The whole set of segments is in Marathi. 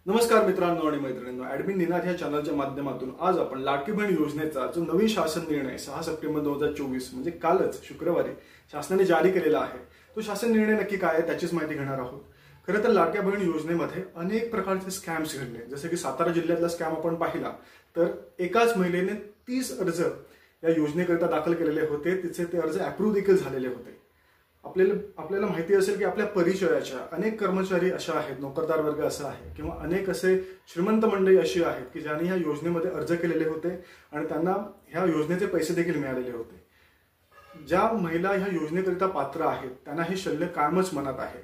नमस्कार मित्रांनो आणि मैत्रिणींनो, ॲडमिन निनाद या चॅनलच्या माध्यमातून आज आपण लाडकी बहीण योजनेचा जो नवीन शासन निर्णय 6 सप्टेंबर 2024 म्हणजे कालच शुक्रवारी शासनाने जारी केलेला आहे, तो शासन निर्णय नक्की काय आहे त्याचीच माहिती घेणार आहोत। खरं तर लाडक्या बहीण योजनेमध्ये अनेक प्रकारचे स्कॅम्स घडले, जसे की सातारा जिल्ह्यातला स्कॅम आपण पाहिला तर एकाच महिलेने 30 अर्ज या योजनेकरिता दाखल केलेले होते, तिचे ते अर्ज अप्रूव्ह देखील झालेले होते। आपल्याला माहिती असेल की आपल्या परिचयाच्या अनेक कर्मचारी अशा आहेत, नोकरदार वर्ग असा आहे किंवा अनेक असे श्रीमंत मंडळी अशी आहेत की ज्यांनी ह्या योजनेमध्ये अर्ज केलेले होते आणि त्यांना ह्या योजनेचे पैसे देखील मिळालेले होते। ज्या महिला ह्या योजनेकरिता पात्र आहेत त्यांना हे शल्य कायमच मनात आहे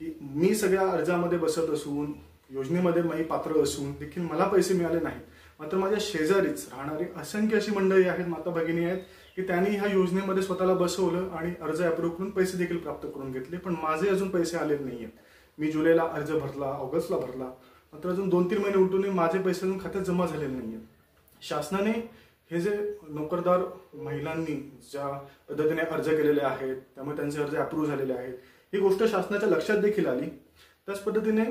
की मी सगळ्या अर्जामध्ये बसत असून योजनेमध्ये मी पात्र असून देखील मला पैसे मिळाले नाहीत, मात्र माझ्या शेजारीच राहणारी असंख्य अशी मंडळी आहेत, माता भगिनी आहेत की त्यांनी ह्या योजनेमध्ये स्वतःला बसवलं आणि अर्ज अप्रूव्ह करून पैसे देखील प्राप्त करून घेतले, पण माझे अजून पैसे आलेले नाहीयेत। मी जुलैला अर्ज भरला, ऑगस्टला भरला, मात्र अजून 2-3 महिने उलटून माझे पैसे अजून खात्यात जमा झालेले नाहीयेत। शासनाने हे जे नोकरदार महिलांनी ज्या पद्धतीने अर्ज केलेले आहेत त्यामुळे त्यांचे अर्ज अप्रूव्ह झालेले आहेत, ही गोष्ट शासनाच्या लक्षात देखील आली। त्याच पद्धतीने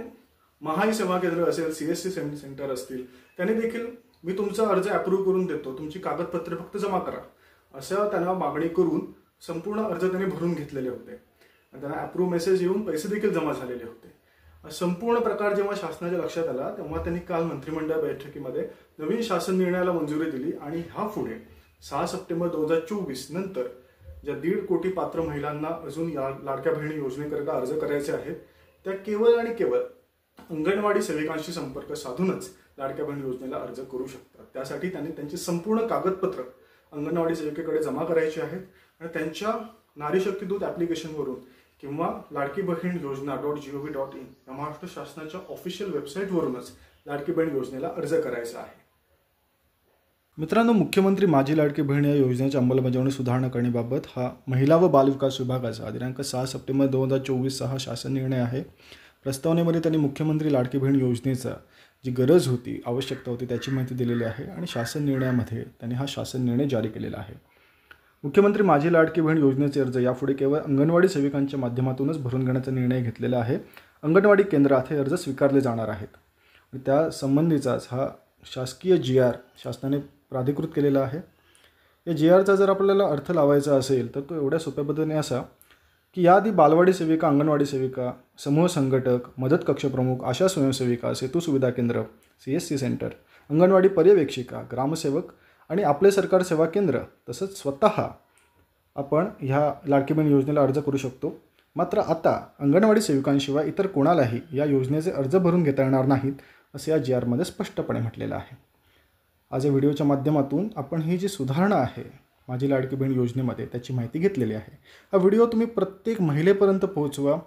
महाई सेवा केंद्र असेल, CSC सेंटर असतील, त्यांनी देखील मी तुमचा अर्ज अप्रूव्ह करून देतो, तुमची कागदपत्रे फक्त जमा करा असं त्यांना मागणी करून संपूर्ण अर्ज त्यांनी भरून घेतलेले होते आणि त्यांना अप्रूव्ह मेसेज येऊन पैसे देखील जमा झालेले होते। संपूर्ण प्रकार जेव्हा शासनाच्या लक्षात आला तेव्हा त्यांनी काल मंत्रिमंडळ बैठकीमध्ये नवीन शासन निर्णयाला मंजुरी दिली आणि ह्या पुढे 6 सप्टेंबर 2024 नंतर ज्या 1.5 कोटी पात्र महिलांना अजून या लाडक्या बहिणी योजनेकरिता अर्ज करायचे आहेत त्या केवळ आणि केवळ अंगणवाडी सेविकांशी संपर्क साधूनच लाडक्या बहीण योजनेला अर्ज करू शकतात। त्यासाठी त्यांनी त्यांची संपूर्ण कागदपत्र अंगणवाडी सेविकेकडे जमा करायची आहेत आणि त्यांच्या नारी शक्ती दूत ॲप्लिकेशनवरून किंवा लाडकी बहीण योजना.gov.in या महाराष्ट्र शासनाच्या ऑफिशियल वेबसाईटवरूनच लाडकी बहीण योजनेला अर्ज करायचा आहे। मित्रांनो, मुख्यमंत्री माझी लाडकी बहीण या योजनेच्या अंमलबजावणी सुधारणा करण्याबाबत हा महिला व बालविकास विभागाचा दिनांक 6 सप्टेंबर 2024 हा शासन निर्णय आहे। प्रस्तावनेमध्ये त्यांनी मुख्यमंत्री लाडकी बहीण योजनेचा जी गरज होती, आवश्यकता होती त्याची माहिती दिलेली आहे आणि शासन निर्णयामध्ये त्यांनी हा शासन निर्णय जारी केलेला आहे। मुख्यमंत्री माझी लाडकी बहीण योजनेचे अर्ज यापुढे केवळ अंगणवाडी सेविकांच्या माध्यमातूनच भरून घेण्याचा निर्णय घेतलेला आहे। अंगणवाडी केंद्रात हे अर्ज स्वीकारले जाणार आहेत आणि त्या संबंधीचाच हा शासकीय GR शासनाने प्राधिकृत केलेला आहे। या GRचा जर आपल्याला अर्थ लावायचा असेल तर तो एवढ्या सोप्या पद्धतीने असा की याआधी बालवाडी सेविका, अंगणवाडी सेविका, समूह संघटक, मदत कक्ष प्रमुख, आशा स्वयंसेविका, सेतू सुविधा केंद्र, CSC सेंटर, अंगणवाडी पर्यवेक्षिका, ग्रामसेवक आणि आपले सरकार सेवा केंद्र तसंच स्वतः आपण ह्या लाडकी बहीण योजनेला अर्ज करू शकतो। मात्र आता अंगणवाडी सेविकांशिवाय इतर कोणालाही या योजनेचे अर्ज भरून घेता येणार नाहीत असे या GR मध्ये स्पष्टपणे म्हटलेलं आहे। आज या व्हिडिओच्या माध्यमातून आपण ही जी सुधारणा आहे माझी लाडकी बहीण योजनेमध्ये त्याची माहिती घेतलेली आहे। हा व्हिडिओ तुम्ही प्रत्येक महिलेपर्यंत पोहोचवा